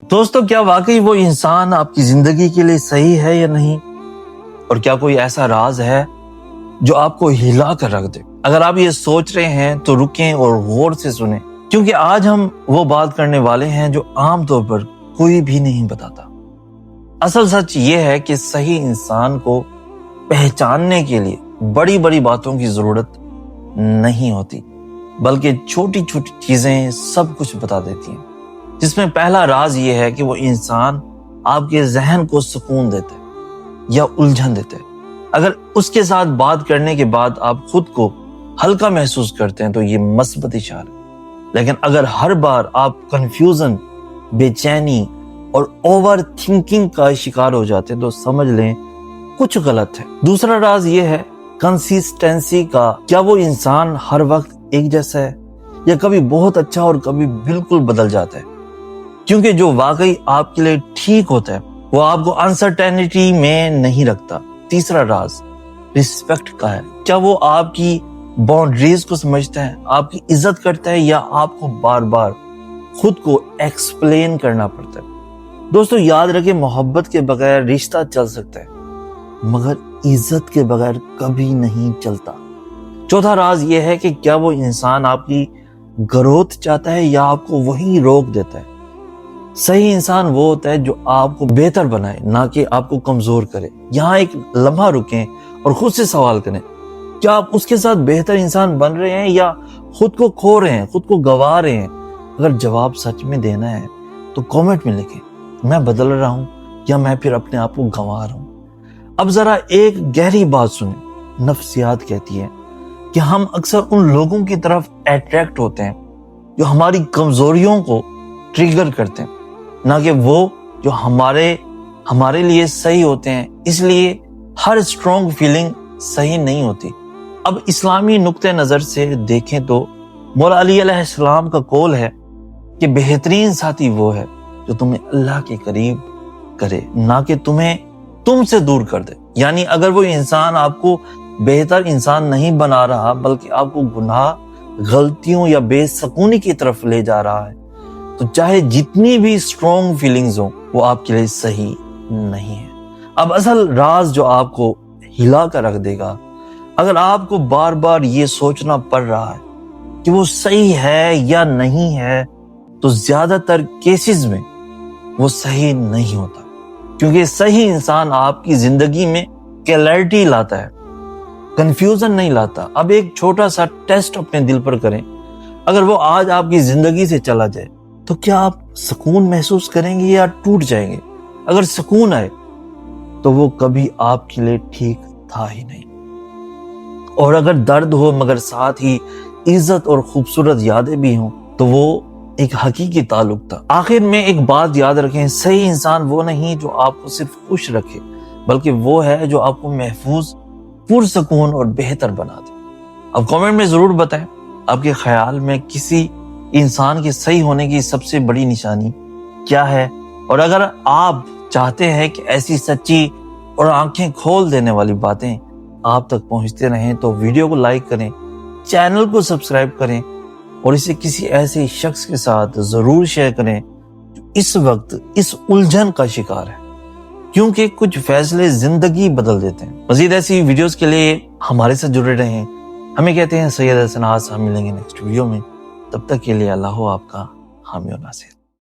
دوستو، کیا واقعی وہ انسان آپ کی زندگی کے لیے صحیح ہے یا نہیں؟ اور کیا کوئی ایسا راز ہے جو آپ کو ہلا کر رکھ دے؟ اگر آپ یہ سوچ رہے ہیں تو رکیں اور غور سے سنیں، کیونکہ آج ہم وہ بات کرنے والے ہیں جو عام طور پر کوئی بھی نہیں بتاتا۔ اصل سچ یہ ہے کہ صحیح انسان کو پہچاننے کے لیے بڑی بڑی باتوں کی ضرورت نہیں ہوتی، بلکہ چھوٹی چھوٹی چیزیں سب کچھ بتا دیتی ہیں، جس میں پہلا راز یہ ہے کہ وہ انسان آپ کے ذہن کو سکون دیتا ہے یا الجھن دیتا ہے۔ اگر اس کے ساتھ بات کرنے کے بعد آپ خود کو ہلکا محسوس کرتے ہیں تو یہ مثبت اشارہ ہے، لیکن اگر ہر بار آپ کنفیوژن، بے چینی اور اوور تھنکنگ کا شکار ہو جاتے ہیں تو سمجھ لیں کچھ غلط ہے۔ دوسرا راز یہ ہے کنسسٹنسی کا۔ کیا وہ انسان ہر وقت ایک جیسا ہے یا کبھی بہت اچھا اور کبھی بالکل بدل جاتا ہے؟ کیونکہ جو واقعی آپ کے لیے ٹھیک ہوتا ہے وہ آپ کو انسرٹینٹی میں نہیں رکھتا۔ تیسرا راز رسپیکٹ کا ہے۔ کیا وہ آپ کی باؤنڈریز کو سمجھتا ہے، آپ کی عزت کرتا ہے، یا آپ کو بار بار خود کو ایکسپلین کرنا پڑتا ہے؟ دوستو یاد رکھیں، محبت کے بغیر رشتہ چل سکتا ہے مگر عزت کے بغیر کبھی نہیں چلتا۔ چوتھا راز یہ ہے کہ کیا وہ انسان آپ کی گروتھ چاہتا ہے یا آپ کو وہیں روک دیتا ہے؟ صحیح انسان وہ ہوتا ہے جو آپ کو بہتر بنائے، نہ کہ آپ کو کمزور کرے۔ یہاں ایک لمحہ رکیں اور خود سے سوال کریں، کیا آپ اس کے ساتھ بہتر انسان بن رہے ہیں یا خود کو کھو رہے ہیں، خود کو گنوا رہے ہیں؟ اگر جواب سچ میں دینا ہے تو کامنٹ میں لکھیں، میں بدل رہا ہوں یا میں پھر اپنے آپ کو گنوا رہا ہوں۔ اب ذرا ایک گہری بات سنیں۔ نفسیات کہتی ہے کہ ہم اکثر ان لوگوں کی طرف اٹریکٹ ہوتے ہیں جو ہماری کمزوریوں کو ٹریگر کرتے ہیں، نہ کہ وہ جو ہمارے لیے صحیح ہوتے ہیں۔ اس لیے ہر اسٹرانگ فیلنگ صحیح نہیں ہوتی۔ اب اسلامی نقطہ نظر سے دیکھیں تو مولا علی علیہ السلام کا قول ہے کہ بہترین ساتھی وہ ہے جو تمہیں اللہ کے قریب کرے، نہ کہ تمہیں تم سے دور کر دے۔ یعنی اگر وہ انسان آپ کو بہتر انسان نہیں بنا رہا بلکہ آپ کو گناہ، غلطیوں یا بے سکونی کی طرف لے جا رہا ہے تو چاہے جتنی بھی اسٹرانگ فیلنگز ہوں وہ آپ کے لیے صحیح نہیں ہے۔ اب اصل راز جو آپ کو ہلا کر رکھ دے گا، اگر آپ کو بار بار یہ سوچنا پڑ رہا ہے کہ وہ صحیح ہے یا نہیں ہے تو زیادہ تر کیسز میں وہ صحیح نہیں ہوتا، کیونکہ صحیح انسان آپ کی زندگی میں کلیئرٹی لاتا ہے، کنفیوژن نہیں لاتا۔ اب ایک چھوٹا سا ٹیسٹ اپنے دل پر کریں، اگر وہ آج آپ کی زندگی سے چلا جائے تو کیا آپ سکون محسوس کریں گے یا ٹوٹ جائیں گے؟ اگر سکون آئے تو وہ کبھی آپ کے لیے ٹھیک تھا ہی نہیں، اور اگر درد ہو مگر ساتھ ہی عزت اور خوبصورت یادیں بھی ہوں تو وہ ایک حقیقی تعلق تھا۔ آخر میں ایک بات یاد رکھیں، صحیح انسان وہ نہیں جو آپ کو صرف خوش رکھے، بلکہ وہ ہے جو آپ کو محفوظ، پرسکون اور بہتر بنا دے۔ اب کامنٹ میں ضرور بتائیں آپ کے خیال میں کسی انسان کے صحیح ہونے کی سب سے بڑی نشانی کیا ہے؟ اور اگر آپ چاہتے ہیں کہ ایسی سچی اور آنکھیں کھول دینے والی باتیں آپ تک پہنچتے رہیں تو ویڈیو کو لائک کریں، چینل کو سبسکرائب کریں اور اسے کسی ایسے شخص کے ساتھ ضرور شیئر کریں جو اس وقت اس الجھن کا شکار ہے، کیونکہ کچھ فیصلے زندگی بدل دیتے ہیں۔ مزید ایسی ویڈیوز کے لیے ہمارے ساتھ جڑے رہیں۔ ہمیں کہتے ہیں سید حسن آس۔ ہم ملیں گے نیکسٹ ویڈیو میں، تب تک کے لیے اللہ ہو آپ کا حامی و ناصر۔